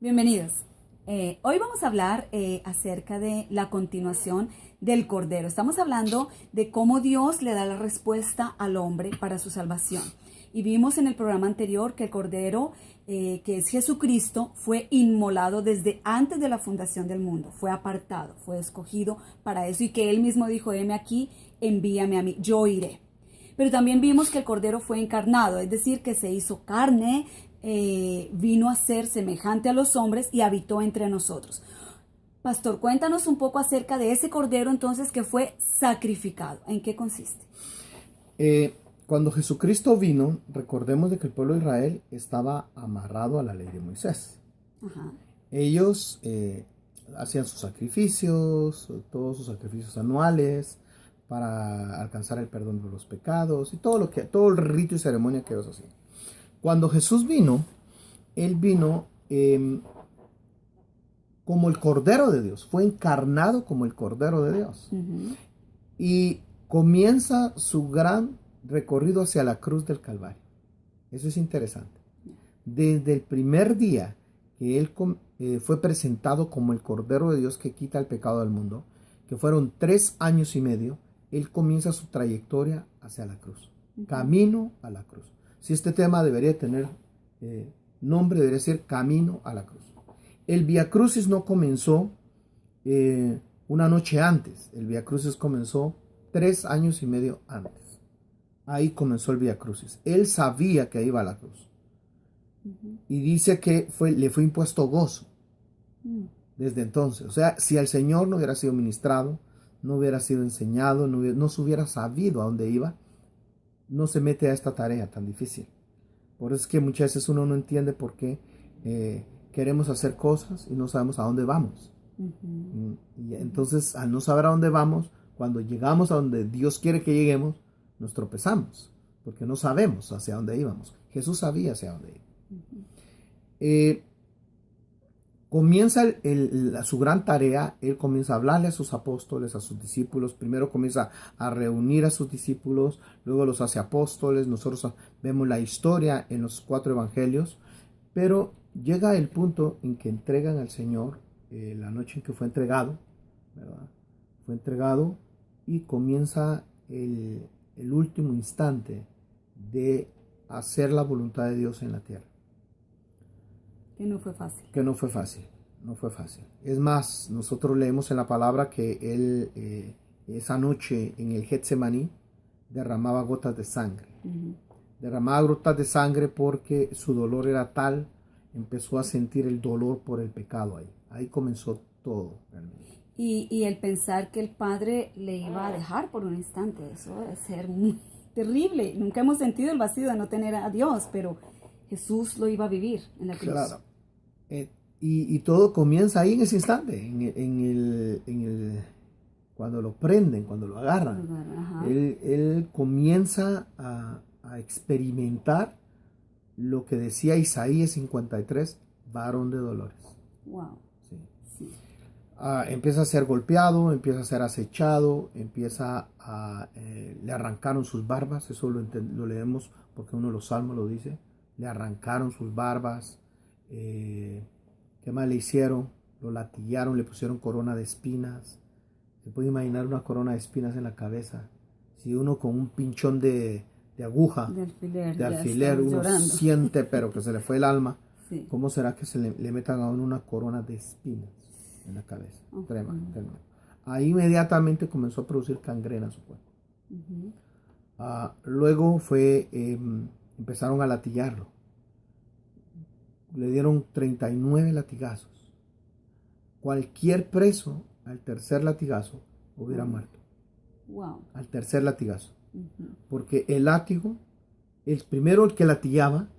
Bienvenidos. Hoy vamos a hablar acerca de la continuación del Cordero. Estamos hablando de cómo Dios le da la respuesta al hombre para su salvación. Y vimos en el programa anterior que el Cordero, que es Jesucristo, fue inmolado desde antes de la fundación del mundo. Fue apartado, fue escogido para eso y que Él mismo dijo, heme aquí, envíame a mí, yo iré. Pero también vimos que el Cordero fue encarnado, es decir, que se hizo carne, vino a ser semejante a los hombres y habitó entre nosotros. Pastor, cuéntanos un poco acerca de ese Cordero entonces que fue sacrificado. ¿En qué consiste? Cuando Jesucristo vino, recordemos de que el pueblo de Israel estaba amarrado a la ley de Moisés. Ajá. Ellos hacían sus sacrificios, todos sus sacrificios anuales, para alcanzar el perdón de los pecados y todo el rito y ceremonia que ellos hacían. Cuando Jesús vino, Él vino como el Cordero de Dios, fue encarnado como el Cordero de Dios. Uh-huh. Y comienza su gran recorrido hacia la cruz del Calvario. Eso es interesante. Desde el primer día que Él fue presentado como el Cordero de Dios que quita el pecado del mundo, que fueron 3 años y medio, Él comienza su trayectoria hacia la cruz, camino a la cruz. Si este tema debería tener nombre, debería ser camino a la cruz. El Vía Crucis no comenzó una noche antes, el Vía Crucis comenzó 3 años y medio antes. Ahí comenzó el Vía Crucis. Él sabía que iba a la cruz. Y dice que le fue impuesto gozo desde entonces. O sea, si al Señor no hubiera sido ministrado, no hubiera sido enseñado, no se hubiera sabido a dónde iba, no se mete a esta tarea tan difícil. Por eso es que muchas veces uno no entiende por qué queremos hacer cosas y no sabemos a dónde vamos. Y entonces, al no saber a dónde vamos, cuando llegamos a donde Dios quiere que lleguemos, nos tropezamos, porque no sabemos hacia dónde íbamos. Jesús sabía hacia dónde iba. Comienza su gran tarea. Él comienza a hablarle a sus apóstoles, a sus discípulos. Primero comienza a reunir a sus discípulos, luego los hace apóstoles. Nosotros vemos la historia en los 4 evangelios, pero llega el punto en que entregan al Señor, la noche en que fue entregado, ¿verdad? Fue entregado y comienza el último instante de hacer la voluntad de Dios en la tierra. Que no fue fácil. Que no fue fácil, no fue fácil. Es más, nosotros leemos en la palabra que Él esa noche en el Getsemaní derramaba gotas de sangre. Derramaba gotas de sangre porque su dolor era tal, empezó a sentir el dolor por el pecado ahí. Ahí comenzó todo realmente. Y el pensar que el Padre le iba a dejar por un instante, eso debe ser muy terrible. Nunca hemos sentido el vacío de no tener a Dios, pero Jesús lo iba a vivir en la cruz. Claro. Y todo comienza ahí en ese instante, cuando lo prenden, cuando lo agarran. Él comienza a experimentar lo que decía Isaías 53, varón de dolores. Wow. Sí. Sí. Empieza a ser golpeado, empieza a ser acechado, le arrancaron sus barbas. Eso lo leemos porque uno de los salmos lo dice. Le arrancaron sus barbas. ¿Qué más le hicieron? Lo latillaron, le pusieron corona de espinas. Se puede imaginar una corona de espinas en la cabeza. Si uno con un pinchón de aguja, de alfiler uno llorando. Siente, pero que se le fue el alma. Sí. ¿Cómo será que se le metan a uno una corona de espinas en la cabeza? Tremendo. Ahí inmediatamente comenzó a producir gangrena en su cuerpo. Luego empezaron a latillarlo. Le dieron 39 latigazos. Cualquier preso al tercer latigazo hubiera muerto. Wow. Al tercer latigazo. Porque el látigo, el que latillaba,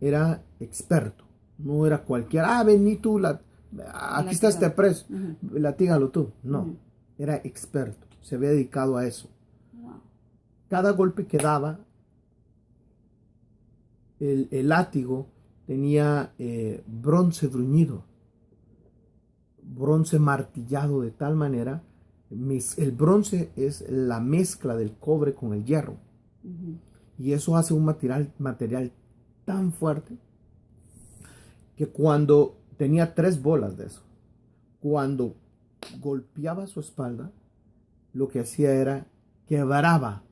era experto. No era cualquiera. Vení tú, aquí está este preso. Latígalo tú. No. Era experto. Se había dedicado a eso. Wow. Cada golpe que daba, el látigo tenía bronce bruñido, bronce martillado de tal manera. El bronce es la mezcla del cobre con el hierro. Y eso hace un material tan fuerte que cuando tenía 3 bolas de eso. Cuando golpeaba su espalda, lo que hacía era quebraba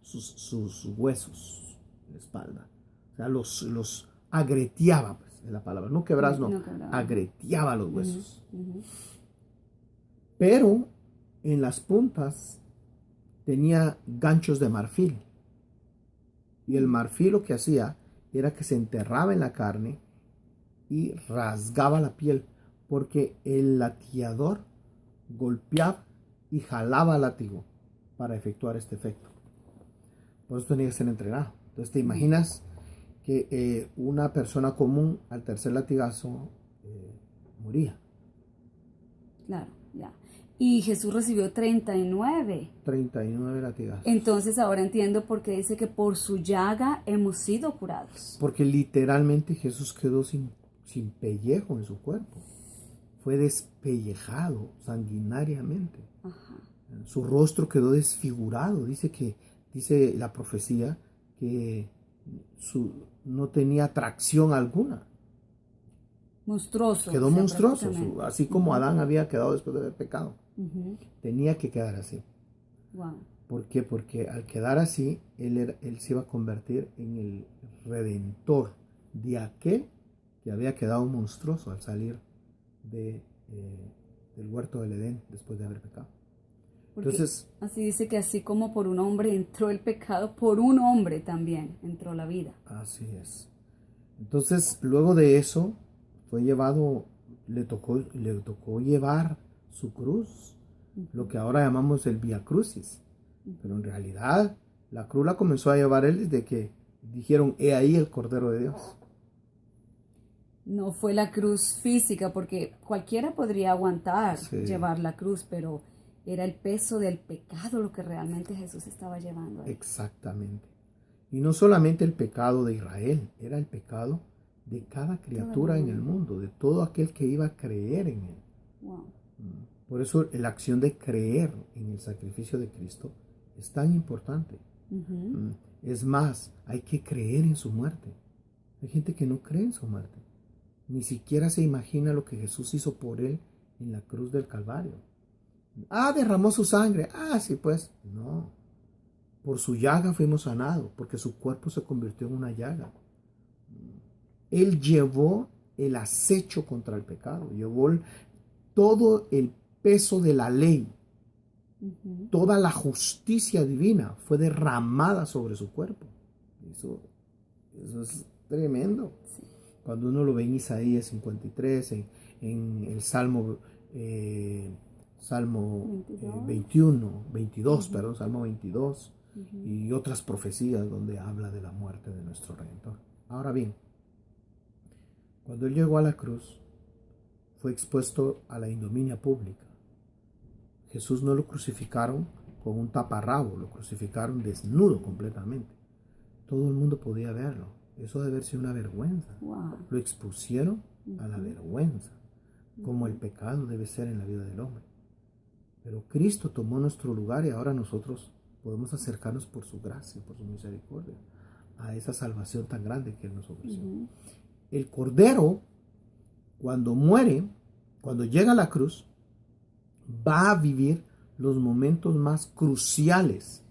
sus huesos de la espalda. O sea, los agreteaba, pues, es la palabra. No quebras, no, agreteaba los huesos. Pero en las puntas tenía ganchos de marfil. Y el marfil lo que hacía era que se enterraba en la carne y rasgaba la piel, porque el latigador golpeaba y jalaba el látigo para efectuar este efecto. Por eso tenía que ser entrenado. Entonces te imaginas que una persona común al tercer latigazo moría. Claro, ya. Y Jesús recibió 39. 39 latigazos. Entonces ahora entiendo por qué dice que por su llaga hemos sido curados. Porque literalmente Jesús quedó sin pellejo en su cuerpo. Fue despellejado sanguinariamente. Ajá. Su rostro quedó desfigurado. Dice la profecía que no tenía atracción alguna. Monstruoso. Quedó monstruoso, así como Adán había quedado después de haber pecado. Tenía que quedar así. Wow. ¿Por qué? Porque al quedar así, él se iba a convertir en el redentor de aquel que había quedado monstruoso al salir del huerto del Edén después de haber pecado. Porque entonces, así dice que así como por un hombre entró el pecado, por un hombre también entró la vida. Así es. Entonces, luego de eso, fue llevado, le tocó llevar su cruz, lo que ahora llamamos el Vía Crucis. Pero en realidad, la cruz la comenzó a llevar él desde que dijeron, he ahí el Cordero de Dios. No fue la cruz física, porque cualquiera podría aguantar llevar la cruz, pero era el peso del pecado lo que realmente Jesús estaba llevando ahí. Exactamente. Y no solamente el pecado de Israel, era el pecado de cada criatura en el mundo, de todo aquel que iba a creer en él. Wow. Por eso la acción de creer en el sacrificio de Cristo es tan importante. Es más, hay que creer en su muerte. Hay gente que no cree en su muerte. Ni siquiera se imagina lo que Jesús hizo por él en la cruz del Calvario. Derramó su sangre. Sí, pues. No. Por su llaga fuimos sanados, porque su cuerpo se convirtió en una llaga. Él llevó el acecho contra el pecado, llevó todo el peso de la ley, toda la justicia divina fue derramada sobre su cuerpo. Eso es tremendo. Sí. Cuando uno lo ve en Isaías 53, en el Salmo 22, Salmo 22, y otras profecías donde habla de la muerte de nuestro Redentor. Ahora bien, cuando él llegó a la cruz, fue expuesto a la ignominia pública. Jesús no lo crucificaron con un taparrabo, lo crucificaron desnudo completamente. Todo el mundo podía verlo. Eso debe ser una vergüenza. Wow. Lo expusieron a la vergüenza, como el pecado debe ser en la vida del hombre. Pero Cristo tomó nuestro lugar y ahora nosotros podemos acercarnos por su gracia, por su misericordia, a esa salvación tan grande que Él nos ofreció. El Cordero, cuando muere, cuando llega a la cruz, va a vivir los momentos más cruciales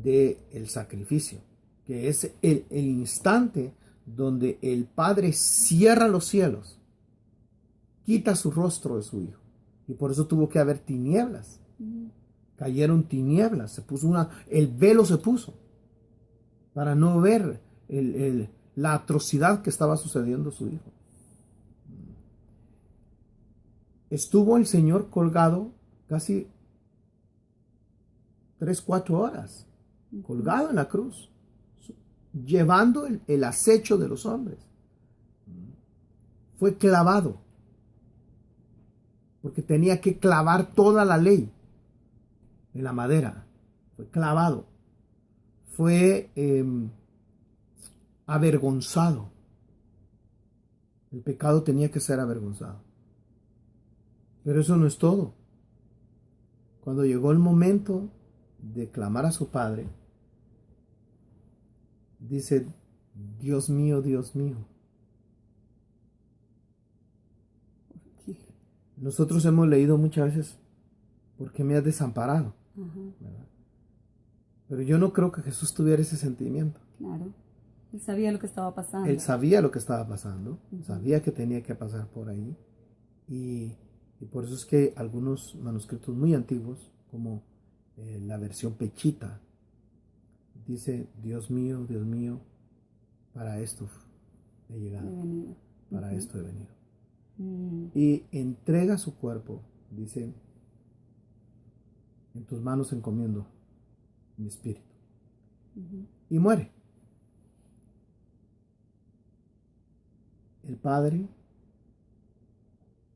del sacrificio, que es el instante donde el Padre cierra los cielos, quita su rostro de su Hijo, y por eso tuvo que haber tinieblas. Cayeron tinieblas, el velo se puso para no ver la atrocidad que estaba sucediendo a su Hijo. Estuvo el Señor colgado casi 3-4 horas, colgado en la cruz, llevando el acecho de los hombres. Fue clavado, porque tenía que clavar toda la ley en la madera. Fue clavado. Fue avergonzado. El pecado tenía que ser avergonzado. Pero eso no es todo. Cuando llegó el momento de clamar a su Padre, dice, Dios mío, Nosotros hemos leído muchas veces, ¿por qué me has desamparado? Ajá, ¿Verdad? Pero yo no creo que Jesús tuviera ese sentimiento. claro. Él sabía lo que estaba pasando. Él sabía lo que estaba pasando, Ujú. sabía que tenía que pasar por ahí. Y por eso es que algunos manuscritos muy antiguos, como la versión Pechita, dice, Dios mío, para esto he He llegado, venido. para Ujú. esto he venido. Mm, Y entrega su cuerpo, dice, en tus manos encomiendo mi espíritu. ujú. Y muere. El Padre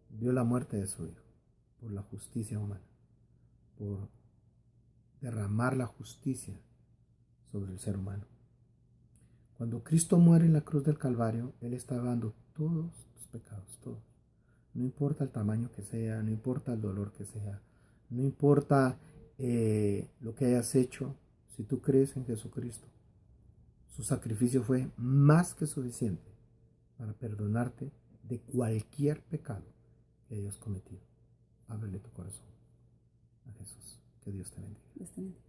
vio la muerte de su Hijo por la justicia humana, por derramar la justicia sobre el ser humano. Cuando Cristo muere en la cruz del Calvario, Él está dando todos tus pecados, todos. No importa el tamaño que sea, no importa el dolor que sea, no importa lo que hayas hecho, si tú crees en Jesucristo, su sacrificio fue más que suficiente para perdonarte de cualquier pecado que hayas cometido. Ábrele tu corazón a Jesús. Que Dios te bendiga. Dios te bendiga.